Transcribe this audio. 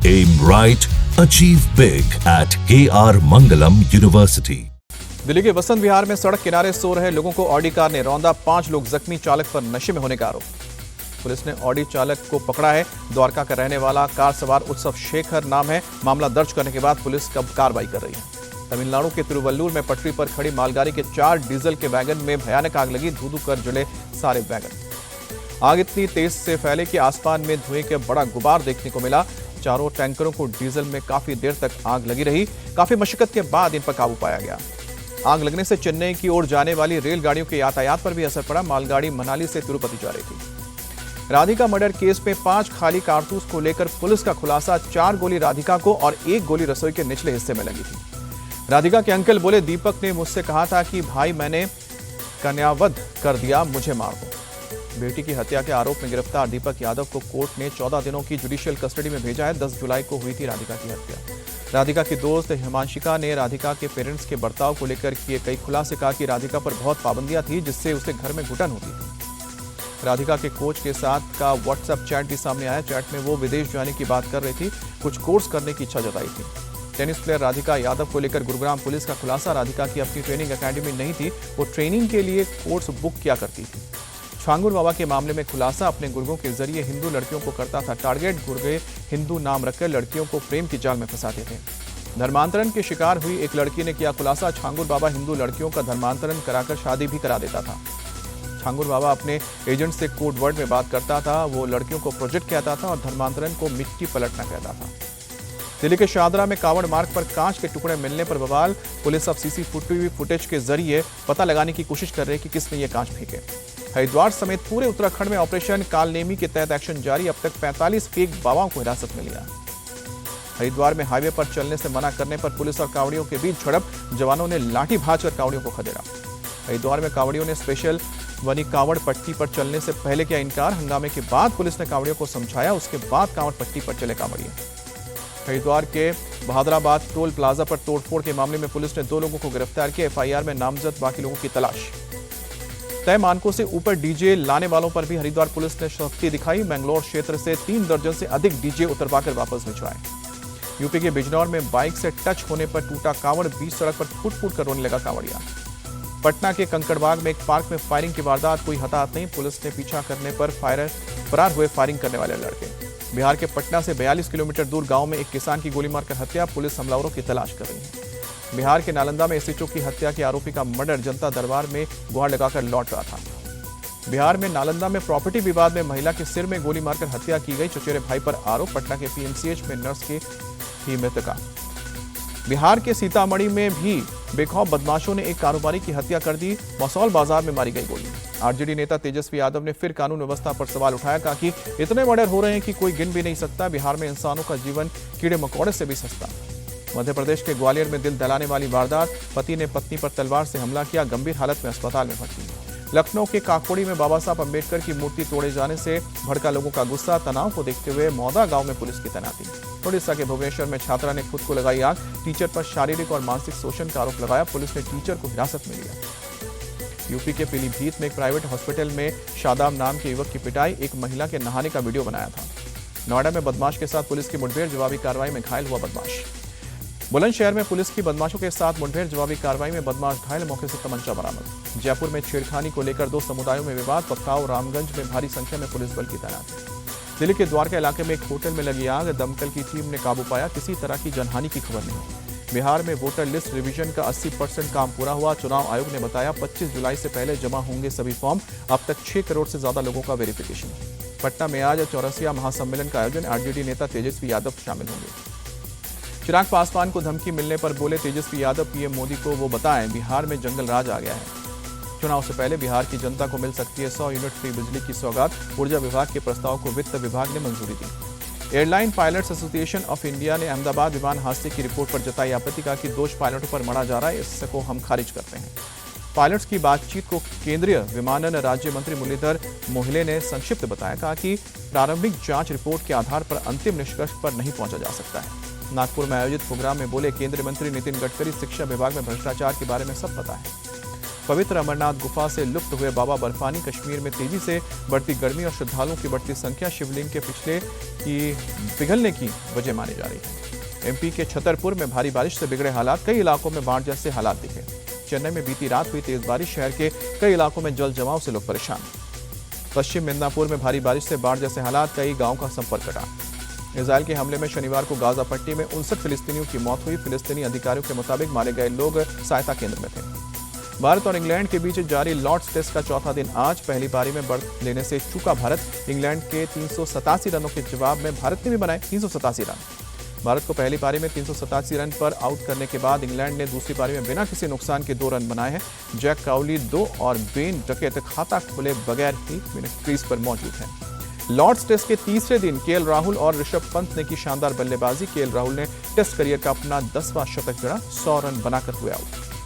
Aim right, achieve big at KR Mangalam University. Delhi के वसंत विहार में सड़क किनारे सो रहे लोगों को ऑडी कार ने रौंदा। 5 लोग जख्मी, चालक पर नशे में होने का आरोप। पुलिस ने ऑडी चालक को पकड़ा है। द्वारका का रहने वाला कार सवार उत्सव शेखर नाम है। मामला दर्ज करने के बाद पुलिस कब कार्रवाई कर रही है। तमिलनाडु के तिरुवल्लूर में पटरी पर खड़ी मालगाड़ी के 4 डीजल के वैगन में भयानक आग लगी। धू धू कर जले सारे वैगन। आग इतनी तेज से फैले कि आसमान में धुएं के बड़ा गुबार देखने को मिला। चारों टैंकरों को डीजल में काफी देर तक आग लगी रही। काफी मशक्कत के बाद इन पर काबू पाया गया। आग लगने से चेन्नई की ओर जाने वाली रेलगाड़ियों के यातायात पर भी असर पड़ा। मालगाड़ी मनाली से तिरुपति जा रही थी। राधिका मर्डर केस में 5 खाली कारतूस को लेकर पुलिस का खुलासा। 4 गोली राधिका को और 1 गोली रसोई के निचले हिस्से में लगी थी। राधिका के अंकल बोले, दीपक ने मुझसे कहा था कि भाई मैंने कन्यावध कर दिया, मुझे मार दो। बेटी की हत्या के आरोप में गिरफ्तार दीपक यादव को कोर्ट ने 14 दिनों की जुडिशियल कस्टडी में भेजा है। 10 जुलाई को हुई थी राधिका की हत्या। राधिका की दोस्त हिमांशिका ने राधिका के पेरेंट्स के बर्ताव को लेकर किए कई खुलासे। कहा कि राधिका पर बहुत पाबंदियां थी, जिससे उसे घर में घुटन होती थी। राधिका के कोच के साथ का व्हाट्सएप चैट भी सामने आया। चैट में वो विदेश जाने की बात कर रही थी, कुछ कोर्स करने की इच्छा जताई थी। टेनिस प्लेयर राधिका यादव को लेकर गुरुग्राम पुलिस का खुलासा। राधिका की अपनी ट्रेनिंग एकेडमी नहीं थी, वो ट्रेनिंग के लिए कोर्स बुक किया करती थी। छांगुर बाबा के मामले में खुलासा। अपने गुर्गों के जरिए हिंदू लड़कियों को करता था टारगेट। गुर्गे हिंदू नाम रखकर लड़कियों को प्रेम की जाल में फंसाते थे। धर्मांतरण के शिकार हुई एक लड़की ने किया खुलासा। छांगुर बाबा हिंदू लड़कियों का धर्मांतरण कराकर शादी भी करा देता था। छांगुर बाबा अपने एजेंट से कोड वर्ड में बात करता था। वो लड़कियों को प्रोजेक्ट कहता था और धर्मांतरण को मिट्टी पलटना कहता था। दिल्ली के शाहदरा में कांवड़ मार्ग पर कांच के टुकड़े मिलने पर बवाल। पुलिस अब सीसीटीवी फुटेज के जरिए पता लगाने की कोशिश कर रही है कि किसने ये कांच फेंके। हरिद्वार समेत पूरे उत्तराखंड में ऑपरेशन कालनेमी के तहत एक्शन जारी। अब तक 45 फेक बाबाओं को हिरासत में लिया। हरिद्वार में हाईवे पर चलने से मना करने पर पुलिस और कांवड़ियों के बीच झड़प। जवानों ने लाठी भांजकर कांवड़ियों को खदेड़ा। हरिद्वार में कांवड़ियों ने स्पेशल बनी कांवड़ पट्टी पर चलने से पहले किया इनकार। हंगामे के बाद पुलिस ने कांवड़ियों को समझाया, उसके बाद कांवड़ पट्टी पर चले कांवड़िए। हरिद्वार के बहादुराबाद टोल प्लाजा पर तोड़फोड़ के मामले में पुलिस ने 2 लोगों को गिरफ्तार किया। एफआईआर में नामजद बाकी लोगों की तलाश। तय मानकों से ऊपर डीजे लाने वालों पर भी हरिद्वार पुलिस ने सख्ती दिखाई। मैंगलोर क्षेत्र से 3 दर्जन से अधिक डीजे उतरवाकर वापस भिजवाए। यूपी के बिजनौर में बाइक से टच होने पर टूटा कांवड़। बीच सड़क पर फुट कर रोने लगा कांवड़िया। पटना के कंकड़बाग में एक पार्क में फायरिंग की वारदात। कोई हताहत नहीं। पुलिस ने पीछा करने पर फरार हुए फायरिंग करने वाले लड़के। बिहार के पटना से 42 किलोमीटर दूर गांव में एक किसान की गोली मारकर हत्या। पुलिस हमलावरों की तलाश कर रही है। बिहार के नालंदा में एसएचओ की हत्या के आरोपी का मर्डर। जनता दरबार में गुहार लगाकर लौट रहा था। बिहार में नालंदा में प्रॉपर्टी विवाद में महिला के सिर में गोली मारकर हत्या की गई। चचेरे भाई पर आरोप। पटना के पीएमसीएच में नर्स की थी मृतका। बिहार के सीतामढ़ी में भी बेखौफ बदमाशों ने एक कारोबारी की हत्या कर दी। मसौल बाजार में मारी गई गोली। आरजेडी नेता तेजस्वी यादव ने फिर कानून व्यवस्था पर सवाल उठाया। कहा कि इतने मर्डर हो रहे हैं कि कोई गिन भी नहीं सकता। बिहार में इंसानों का जीवन कीड़े मकोड़े से भी सस्ता। मध्य प्रदेश के ग्वालियर में दिल दहलाने वाली वारदात। पति ने पत्नी पर तलवार से हमला किया। गंभीर हालत में अस्पताल में भर्ती। लखनऊ के काकोड़ी में बाबा साहब अम्बेडकर की मूर्ति तोड़े जाने से भड़का लोगों का गुस्सा। तनाव को देखते हुए मौदा गांव में पुलिस की तैनाती। ओडिशा के भुवनेश्वर में छात्रा ने खुद को लगाई आग। टीचर पर शारीरिक और मानसिक शोषण का आरोप लगाया। पुलिस ने टीचर को हिरासत में लिया। यूपी के पीलीभीत में एक प्राइवेट हॉस्पिटल में शादाब नाम के युवक की पिटाई। एक महिला के नहाने का वीडियो बनाया था। नोएडा में बदमाश के साथ पुलिस की मुठभेड़। जवाबी कार्रवाई में घायल हुआ बदमाश। बुलंदशहर में पुलिस की बदमाशों के साथ मुठभेड़। जवाबी कार्रवाई में बदमाश घायल। मौके से तमंचा बरामद। जयपुर में छेड़खानी को लेकर 2 समुदायों में विवाद। पथराव। रामगंज में भारी संख्या में पुलिस बल की तैनाती। दिल्ली के द्वारका इलाके में एक होटल में लगी आग। दमकल की टीम ने काबू पाया। किसी तरह की जनहानि की खबर नहीं। बिहार में वोटर लिस्ट रिवीजन का 80% काम पूरा हुआ। चुनाव आयोग ने बताया 25 जुलाई से पहले जमा होंगे सभी फॉर्म। अब तक 6 करोड़ से ज्यादा लोगों का वेरिफिकेशन। पटना में आज 84वां महासम्मेलन का आयोजन। आरजेडी नेता तेजस्वी यादव शामिल होंगे। चिराग पासवान को धमकी मिलने पर बोले तेजस्वी यादव, पीएम मोदी को वो बताएं बिहार में जंगल राज आ गया है। चुनाव से पहले बिहार की जनता को मिल सकती है 100 यूनिट फ्री बिजली की सौगात। ऊर्जा विभाग के प्रस्ताव को वित्त विभाग ने मंजूरी दी। Airline pilots association of India ने अहमदाबाद विमान हादसे की रिपोर्ट पर जताई आपत्ति। का कि दोष पायलटों पर मढ़ा जा रहा है, इसको हम खारिज करते हैं। पायलट्स की बातचीत को केंद्रीय विमानन राज्य मंत्री मुरलीधर मोहले ने संक्षिप्त बताया। कहा कि प्रारंभिक जांच रिपोर्ट के आधार पर अंतिम निष्कर्ष पर नहीं पहुंचा जा सकता है। नागपुर में आयोजित प्रोग्राम में बोले केंद्रीय मंत्री नितिन गडकरी, शिक्षा विभाग में भ्रष्टाचार के बारे में सब पता है। पवित्र अमरनाथ गुफा से लुप्त हुए बाबा बर्फानी कश्मीर में तेजी से बढ़ती गर्मी और श्रद्धालुओं की बढ़ती संख्या शिवलिंग के पिछले की पिघलने की वजह मानी जा रही है। एमपी के छतरपुर में भारी बारिश से बिगड़े हालात, कई इलाकों में बाढ़ जैसे हालात दिखे। चेन्नई में बीती रात हुई तेज बारिश, शहर के कई इलाकों में जल जमाव से लोग परेशान। पश्चिम मिदनापुर में भारी बारिश से बाढ़ जैसे हालात, कई गांवों का संपर्क कटा। इजराइल के हमले में शनिवार को गाजा पट्टी में 59 फिलिस्तीनियों की मौत हुई। फिलिस्तीनी अधिकारियों के मुताबिक मारे गए लोग सहायता केंद्र में थे। भारत और इंग्लैंड के बीच जारी लॉर्ड्स टेस्ट का चौथा दिन आज। पहली पारी में बढ़त लेने से चूका भारत। इंग्लैंड के 387 रनों के जवाब में भारत ने भी बनाए 387 रन। भारत को पहली पारी में 387 रन पर आउट करने के बाद इंग्लैंड ने दूसरी पारी में बिना किसी नुकसान के 2 रन बनाए हैं। जैक काउली 2 और बेन डकेट खाता खोले बगैर ही क्रीज पर मौजूद हैं। लॉर्ड्स टेस्ट के तीसरे दिन केएल राहुल और ऋषभ पंत ने की शानदार बल्लेबाजी। केएल राहुल ने टेस्ट करियर का अपना 10वां शतक जड़ा, 100 रन बनाकर हुए आउट।